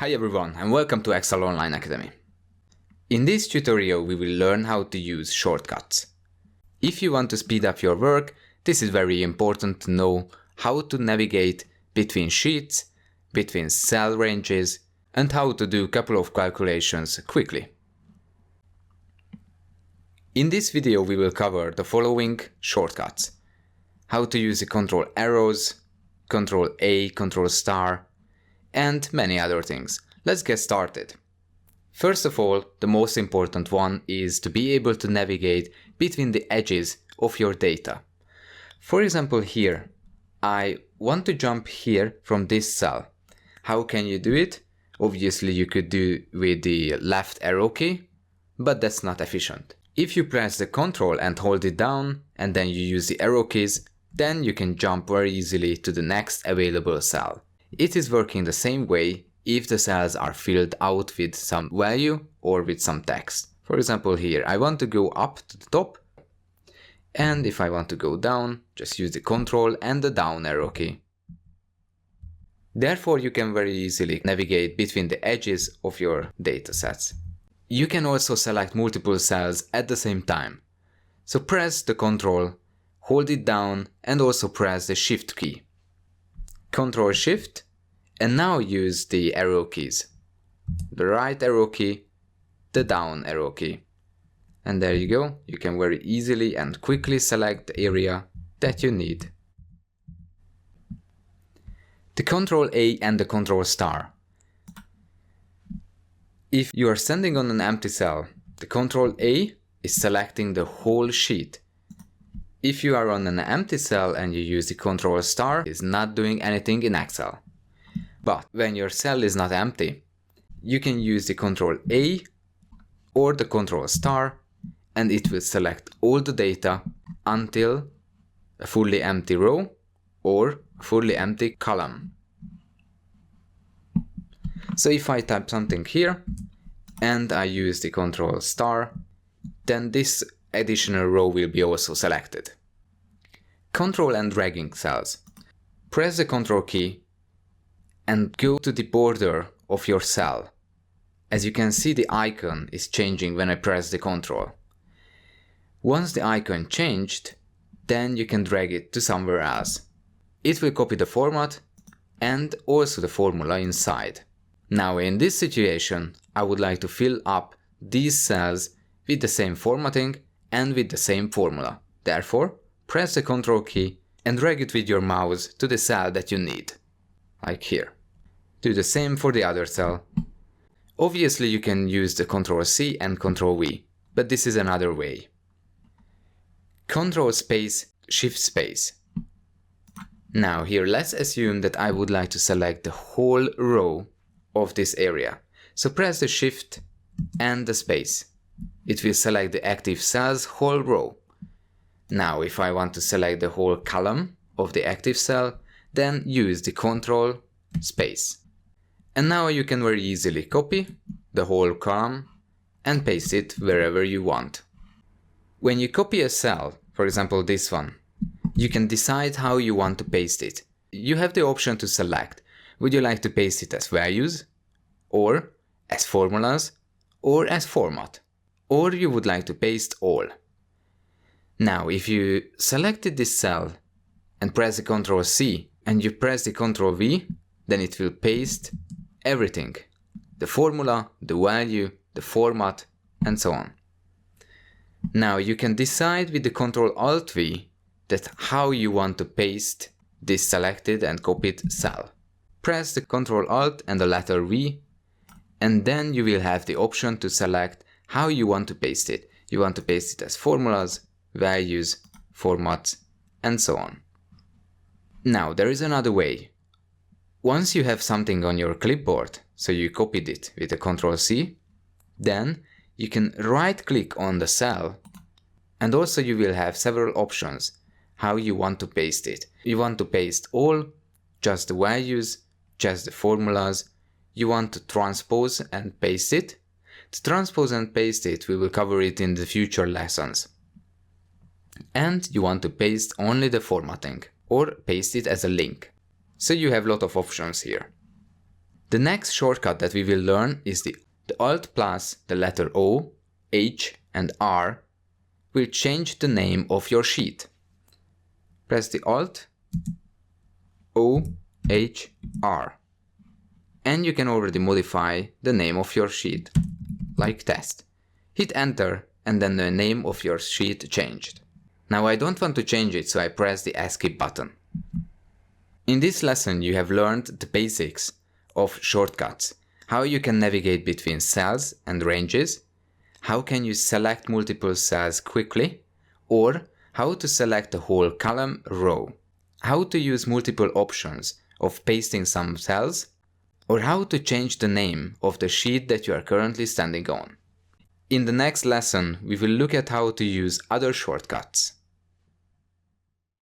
Hi everyone and welcome to Excel Online Academy. In this tutorial we will learn how to use shortcuts. If you want to speed up your work, this is very important to know how to navigate between sheets, between cell ranges, and how to do a couple of calculations quickly. In this video we will cover the following shortcuts: how to use the control arrows, control A, control star, and many other things. Let's get started. First of all, the most important one is to be able to navigate between the edges of your data. For example, here, I want to jump here from this cell. How can you do it? Obviously, you could do with the left arrow key, but that's not efficient. If you press the Ctrl and hold it down, and then you use the arrow keys, then you can jump very easily to the next available cell. It is working the same way if the cells are filled out with some value or with some text. For example, here I want to go up to the top, and if I want to go down, just use the Ctrl and the down arrow key. Therefore, you can very easily navigate between the edges of your datasets. You can also select multiple cells at the same time. So press the Ctrl, hold it down, and also press the Shift key. Ctrl Shift, and now use the arrow keys. The right arrow key, the down arrow key. And there you go, you can very easily and quickly select the area that you need. The Ctrl A and the Ctrl star. If you are standing on an empty cell, the Ctrl A is selecting the whole sheet. If you are on an empty cell and you use the Ctrl star, it is not doing anything in Excel. But when your cell is not empty, you can use the Ctrl A or the Ctrl star, and it will select all the data until a fully empty row or a fully empty column. So if I type something here and I use the Ctrl star, then this additional row will be also selected. Control and dragging cells. Press the Ctrl key and go to the border of your cell. As you can see, the icon is changing when I press the Ctrl. Once the icon changed, then you can drag it to somewhere else. It will copy the format and also the formula inside. Now in this situation, I would like to fill up these cells with the same formatting and with the same formula. Therefore, press the Ctrl key and drag it with your mouse to the cell that you need, like here. Do the same for the other cell. Obviously you can use the Ctrl C and Ctrl V, but this is another way. Ctrl space, Shift space. Now here let's assume that I would like to select the whole row of this area. So press the Shift and the space. It will select the active cell's whole row. Now if I want to select the whole column of the active cell, then use the Ctrl space. And now you can very easily copy the whole column and paste it wherever you want. When you copy a cell, for example this one, you can decide how you want to paste it. You have the option to select. Would you like to paste it as values, or as formulas, or as format? Or you would like to paste all. Now if you selected this cell and press the Ctrl C and you press the Ctrl V, then it will paste everything. The formula, the value, the format, and so on. Now you can decide with the Ctrl Alt V that how you want to paste this selected and copied cell. Press the Ctrl Alt and the letter V, and then you will have the option to select how you want to paste it. You want to paste it as formulas, values, formats, and so on. Now there is another way. Once you have something on your clipboard, so you copied it with a Ctrl C, then you can right click on the cell, and also you will have several options how you want to paste it. You want to paste all, just the values, just the formulas. You want to transpose and paste it. To transpose and paste it, we will cover it in the future lessons. And you want to paste only the formatting, or paste it as a link. So you have a lot of options here. The next shortcut that we will learn is the Alt plus the letter O, H and R will change the name of your sheet. Press the Alt, O, H, R. And you can already modify the name of your sheet, like test. Hit enter and then the name of your sheet changed. Now I don't want to change it, so I press the escape button. In this lesson you have learned the basics of shortcuts, how you can navigate between cells and ranges, how can you select multiple cells quickly, or how to select a whole column row, how to use multiple options of pasting some cells, or how to change the name of the sheet that you are currently standing on. In the next lesson, we will look at how to use other shortcuts.